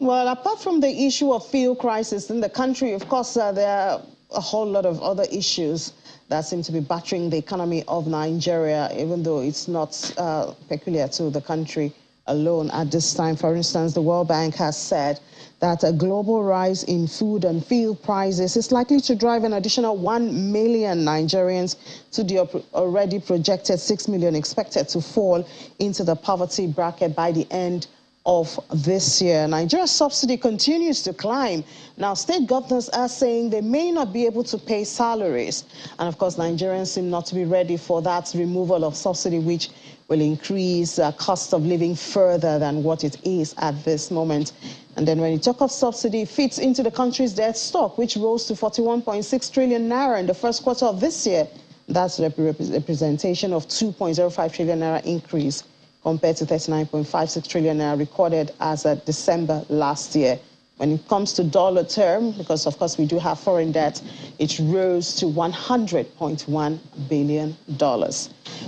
Well, apart from the issue of fuel crisis in the country, of course, there are a whole lot of other issues that seem to be battering the economy of Nigeria, even though it's not peculiar to the country alone at this time. For instance, the World Bank has said that a global rise in food and fuel prices is likely to drive an additional 1 million Nigerians to the already projected 6 million expected to fall into the poverty bracket by the end of this year. Nigeria's subsidy continues to climb. Now, state governors are saying they may not be able to pay salaries. And of course, Nigerians seem not to be ready for that removal of subsidy, which will increase cost of living further than what it is at this moment. And then when you talk of subsidy, it fits into the country's debt stock, which rose to 41.6 trillion naira in the first quarter of this year. That's a representation of 2.05 trillion naira increase compared to 39.56 trillion naira recorded as of December last year. When it comes to dollar term, because of course we do have foreign debt, it rose to $100.1 billion.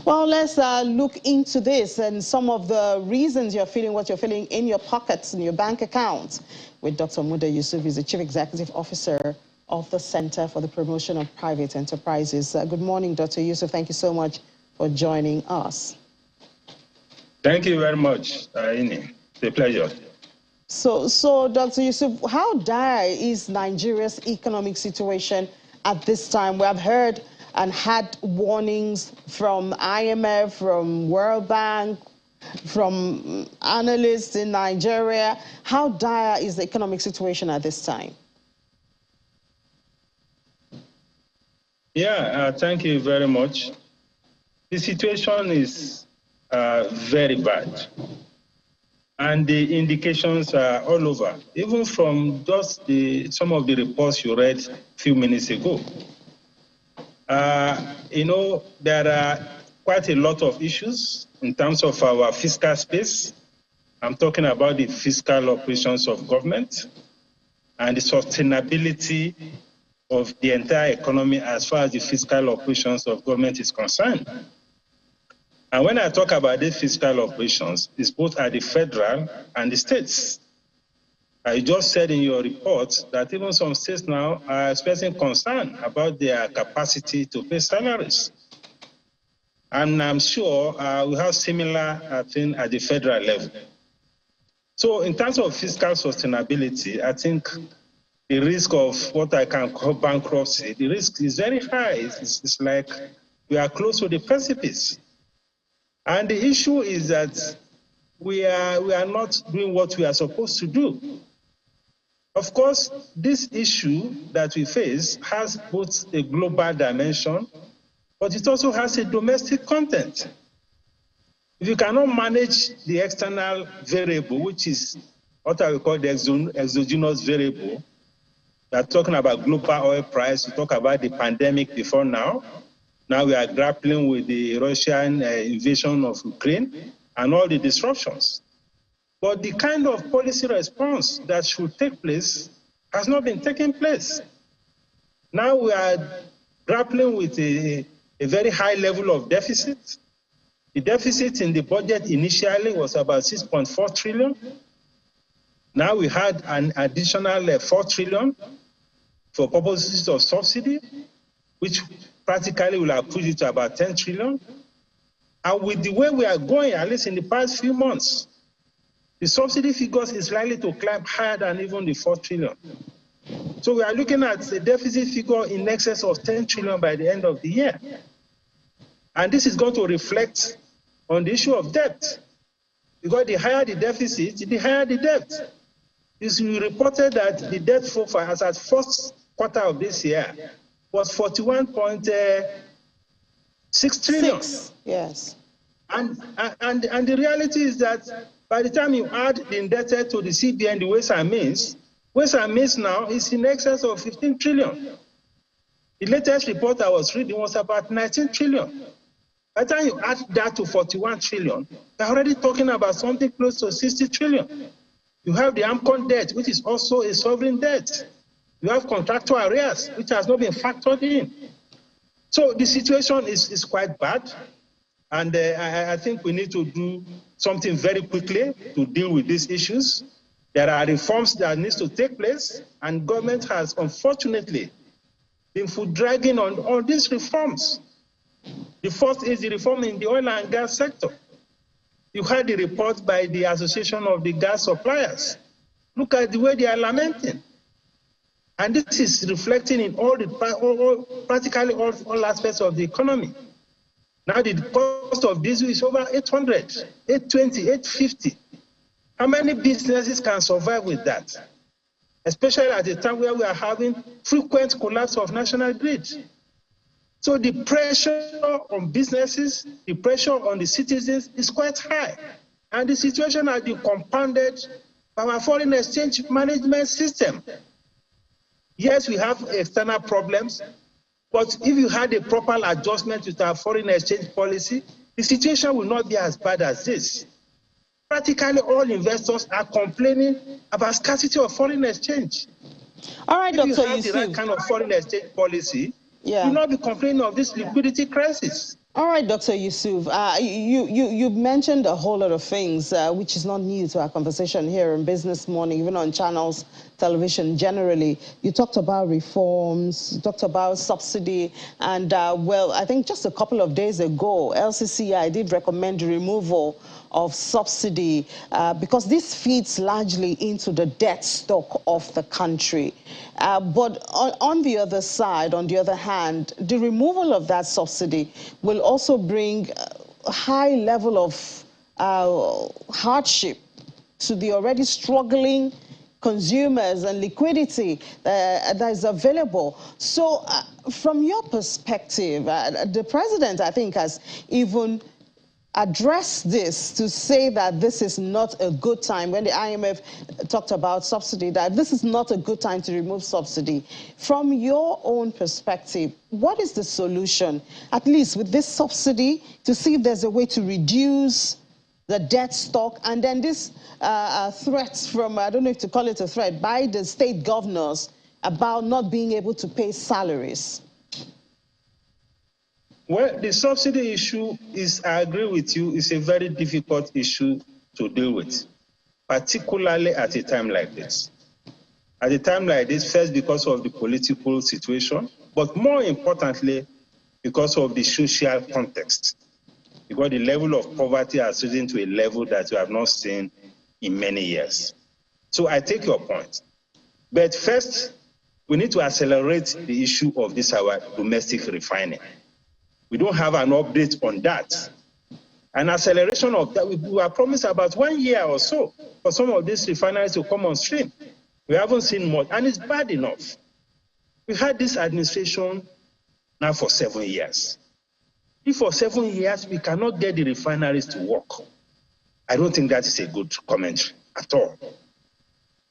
Well, let's look into this and some of the reasons you're feeling what you're feeling in your pockets, in your bank accounts, with Dr. Muda Yusuf. He's the Chief Executive Officer of the Center for the Promotion of Private Enterprises. Good morning, Dr. Yusuf. Thank you so much for joining us. Thank you very much, Ini. It's a pleasure. So, Dr. Yusuf, how dire is Nigeria's economic situation at this time? We have heard and had warnings from IMF, from World Bank, from analysts in Nigeria. How dire is the economic situation at this time? Yeah, thank you very much. The situation is very bad. And the indications are all over, even from just some of the reports you read a few minutes ago. There are quite a lot of issues in terms of our fiscal space. I'm talking about the fiscal operations of government and the sustainability of the entire economy as far as the fiscal operations of government is concerned. And when I talk about the fiscal operations, it's both at the federal and the states. I just said in your report that even some states now are expressing concern about their capacity to pay salaries. And I'm sure we have similar thing at the federal level. So in terms of fiscal sustainability, I think the risk of what I can call bankruptcy, the risk is very high. It's like we are close to the precipice. And the issue is that we are not doing what we are supposed to do. Of course, this issue that we face has both a global dimension, but it also has a domestic content. If you cannot manage the external variable, which is what I would call the exogenous variable, we are talking about global oil price, we talk about the pandemic before now. Now we are grappling with the Russian invasion of Ukraine and all the disruptions. But the kind of policy response that should take place has not been taking place. Now we are grappling with a very high level of deficit. The deficit in the budget initially was about 6.4 trillion. Now we had an additional 4 trillion for purposes of subsidy, which practically will have pushed it to about 10 trillion. And with the way we are going, at least in the past few months, the subsidy figures is likely to climb higher than even the 4 trillion. So we are looking at a deficit figure in excess of 10 trillion by the end of the year. And this is going to reflect on the issue of debt. Because the higher the deficit, the higher the debt. We reported that the debt profile as at first quarter of this year was 41.6 trillion. Yes. And the reality is that by the time you add the indebted to the CBN, the ways and means now is in excess of 15 trillion. The latest report I was reading was about 19 trillion. By the time you add that to 41 trillion, you're already talking about something close to 60 trillion. You have the AMCON debt, which is also a sovereign debt. You have contractual arrears, which has not been factored in. So the situation is quite bad. And I think we need to do something very quickly to deal with these issues. There are reforms that need to take place, and government has unfortunately been dragging on all these reforms. The first is the reform in the oil and gas sector. You heard the report by the Association of the Gas Suppliers. Look at the way they are lamenting. And this is reflecting in practically all aspects of the economy. Now the cost of diesel is over 800, 820, 850. How many businesses can survive with that? Especially at a time where we are having frequent collapse of national grid. So the pressure on businesses, the pressure on the citizens is quite high. And the situation has been compounded by our foreign exchange management system. Yes, we have external problems, but if you had a proper adjustment with our foreign exchange policy, the situation will not be as bad as this. Practically all investors are complaining about scarcity of foreign exchange. All right, Dr. If you have Yusuf, the right kind of foreign exchange policy, you will not be complaining of this liquidity crisis. All right, Dr. Yusuf, you mentioned a whole lot of things, which is not new to our conversation here in Business Morning, even on channels, television generally. You talked about reforms, you talked about subsidy, and well, I think just a couple of days ago, LCCI did recommend the removal of subsidy because this feeds largely into the debt stock of the country. But on the other side, on the other hand, the removal of that subsidy will also bring a high level of hardship to the already struggling consumers and liquidity that is available. So from your perspective, the president, I think, has even address this to say that this is not a good time. When the IMF talked about subsidy, that this is not a good time to remove subsidy. From your own perspective, what is the solution, at least with this subsidy, to see if there's a way to reduce the debt stock, and then this threats from, I don't know if to call it a threat, by the state governors about not being able to pay salaries? Well, the subsidy issue is, I agree with you, is a very difficult issue to deal with, particularly at a time like this. At a time like this, first because of the political situation, but more importantly, because of the social context. Because the level of poverty has risen to a level that we have not seen in many years. So I take your point. But first, we need to accelerate the issue of this, our domestic refining. We don't have an update on that. An acceleration of that, we were promised about 1 year or so for some of these refineries to come on stream. We haven't seen much, and it's bad enough. We had this administration now for 7 years. If for 7 years we cannot get the refineries to work, I don't think that is a good commentary at all.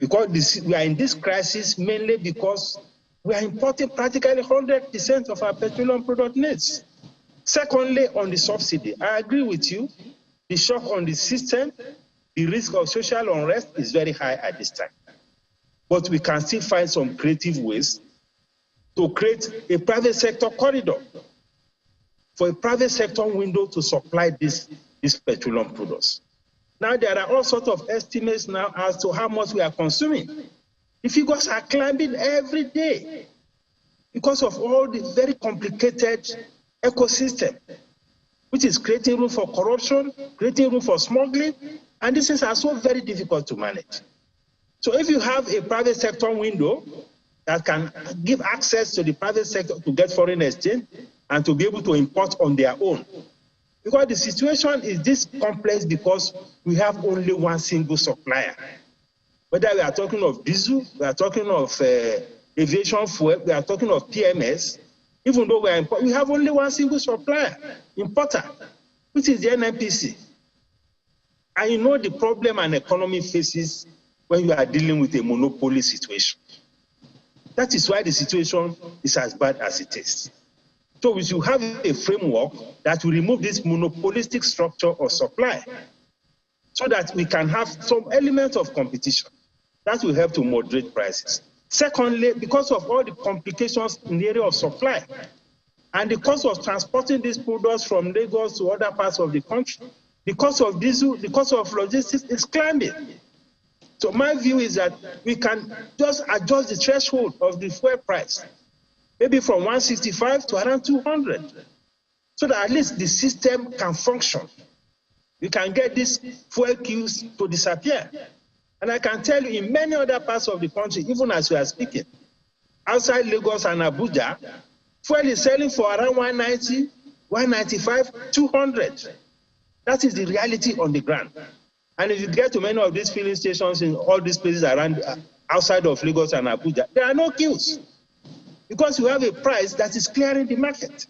Because we are in this crisis mainly because we are importing practically 100% of our petroleum product needs. Secondly, on the subsidy, I agree with you. The shock on the system, the risk of social unrest is very high at this time. But we can still find some creative ways to create a private sector corridor for a private sector window to supply these petroleum products. Now, there are all sorts of estimates now as to how much we are consuming. The figures are climbing every day because of all the very complicated ecosystem, which is creating room for corruption, creating room for smuggling, and these things are so very difficult to manage. So if you have a private sector window that can give access to the private sector to get foreign exchange and to be able to import on their own, because the situation is this complex because we have only one single supplier. Whether we are talking of diesel, we are talking of aviation fuel, we are talking of PMS, even though we have only one single supplier, importer, which is the NNPC. And you know the problem an economy faces when you are dealing with a monopoly situation. That is why the situation is as bad as it is. So we should have a framework that will remove this monopolistic structure of supply so that we can have some element of competition. That will help to moderate prices. Secondly, because of all the complications in the area of supply and the cost of transporting these products from Lagos to other parts of the country, the cost of diesel, the cost of logistics is climbing. So my view is that we can just adjust the threshold of the fuel price, maybe from 165 to around 200, so that at least the system can function. We can get these fuel queues to disappear. And I can tell you in many other parts of the country, even as we are speaking, outside Lagos and Abuja, fuel is selling for around 190, 195, 200. That is the reality on the ground. And if you get to many of these filling stations in all these places around, outside of Lagos and Abuja, there are no queues because you have a price that is clearing the market.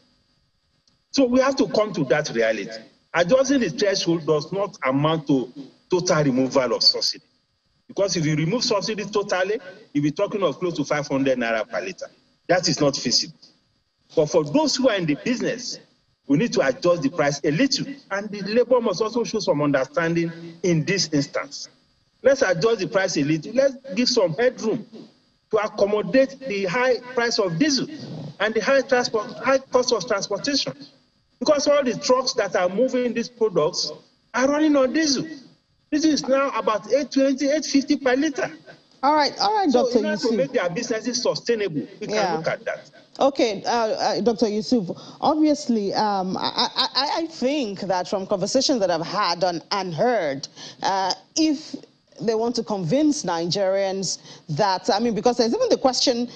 So we have to come to that reality. Adjusting the threshold does not amount to total removal of subsidy. Because if you remove subsidy totally, you'll be talking of close to 500 naira per litre. That is not feasible. But for those who are in the business, we need to adjust the price a little. And the labor must also show some understanding in this instance. Let's adjust the price a little. Let's give some headroom to accommodate the high price of diesel and the high cost of transportation. Because all the trucks that are moving these products are running on diesel. This is now about 820, 850 per litre. All right, So Dr. in order Yusuf. to make their businesses sustainable, we can look at that. Okay, Dr. Yusuf, obviously, I think that from conversations that I've had and heard, if they want to convince Nigerians that, I mean, because there's even the question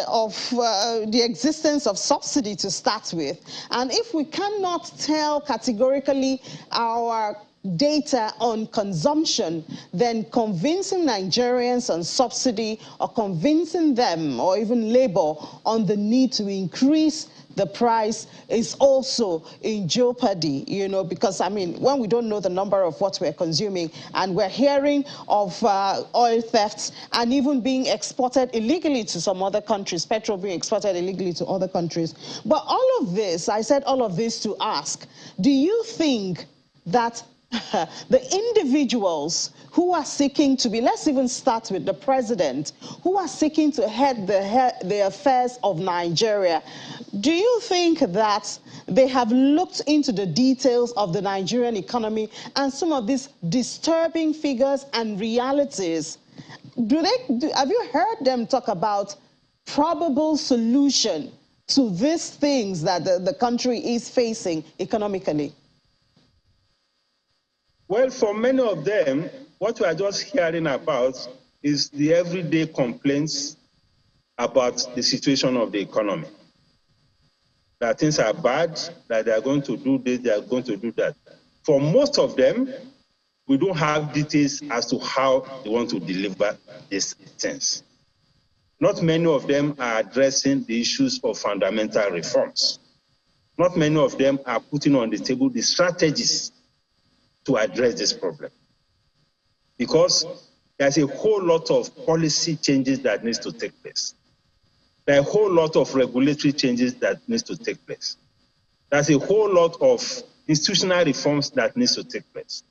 of the existence of subsidy to start with. And if we cannot tell categorically our data on consumption, then convincing Nigerians on subsidy or convincing them or even labor on the need to increase the price is also in jeopardy, you know, because, I mean, when we don't know the number of what we're consuming and we're hearing of oil thefts and even being exported illegally to some other countries, petrol being exported illegally to other countries. But all of this, I said all of this to ask, do you think that the individuals who are seeking to be, let's even start with the president, who are seeking to head the affairs of Nigeria, do you think that they have looked into the details of the Nigerian economy and some of these disturbing figures and realities? Have you heard them talk about probable solution to these things that the country is facing economically? Well, for many of them, what we are just hearing about is the everyday complaints about the situation of the economy. That things are bad, that they are going to do this, they are going to do that. For most of them, we don't have details as to how they want to deliver these things. Not many of them are addressing the issues of fundamental reforms. Not many of them are putting on the table the strategies to address this problem. Because there's a whole lot of policy changes that needs to take place. There are a whole lot of regulatory changes that needs to take place. There's a whole lot of institutional reforms that needs to take place.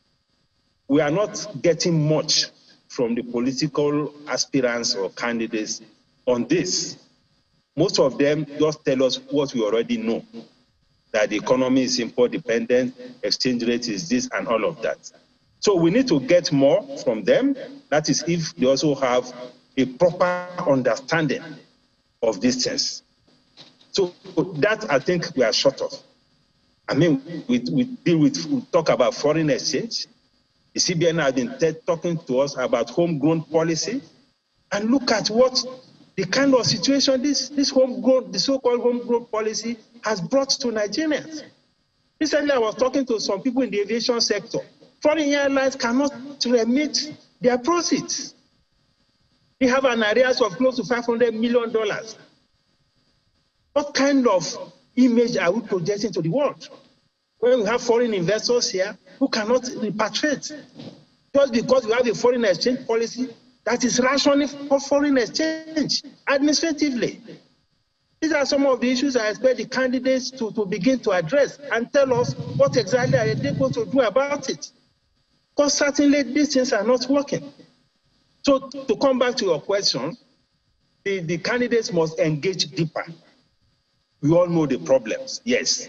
We are not getting much from the political aspirants or candidates on this. Most of them just tell us what we already know, that the economy is import dependent, exchange rate is this and all of that. So we need to get more from them. That is if they also have a proper understanding of these things. So that I think we are short of. I mean, we talk about foreign exchange. The CBN has been talking to us about homegrown policy. And look at what the kind of situation the so-called homegrown policy has brought to Nigerians. Recently, I was talking to some people in the aviation sector. Foreign airlines cannot remit their profits. They have an arrears of close to $500 million. What kind of image are we projecting to the world? When we have foreign investors here who cannot repatriate, just because we have a foreign exchange policy that is rationing for foreign exchange administratively. These are some of the issues I expect the candidates to begin to address and tell us what exactly are they going to do about it. Because certainly these things are not working. So to come back to your question, the candidates must engage deeper. We all know the problems. Yes,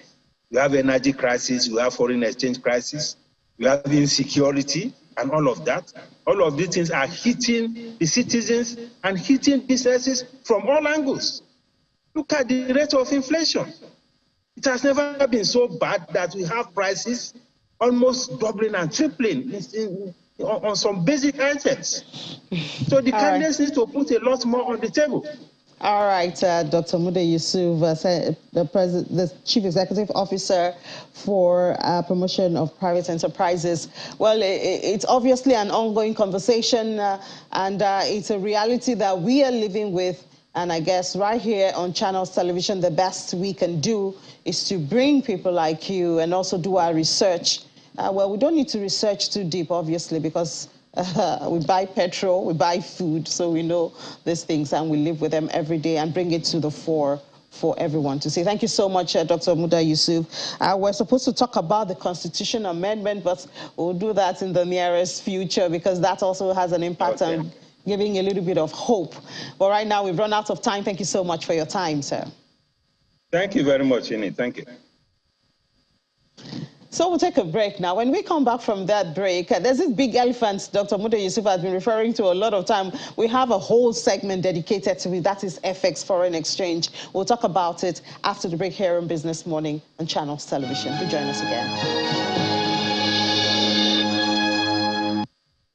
we have energy crisis, we have foreign exchange crisis, we have insecurity, and all of that. All of these things are hitting the citizens and hitting businesses from all angles. Look at the rate of inflation. It has never been so bad that we have prices almost doubling and tripling on some basic items. So the candidates need to put a lot more on the table. All right, Dr. Muda Yusuf, the Chief Executive Officer for Promotion of Private Enterprises. Well, it's obviously an ongoing conversation, and it's a reality that we are living with. And I guess right here on Channels Television, the best we can do is to bring people like you and also do our research. Well, we don't need to research too deep, obviously, because we buy petrol, we buy food, so we know these things and we live with them every day and bring it to the fore for everyone to see. Thank you so much, Dr. Muda Yusuf. We're supposed to talk about the Constitution Amendment, but we'll do that in the nearest future because that also has an impact on giving a little bit of hope. But right now, we've run out of time. Thank you so much for your time, sir. Thank you very much, Ini. Thank you. So we'll take a break now. When we come back from that break, there's this big elephant Dr. Muda Yusuf has been referring to a lot of time. We have a whole segment dedicated to it. That is FX, foreign exchange. We'll talk about it after the break here on Business Morning on Channels Television. Do join us again.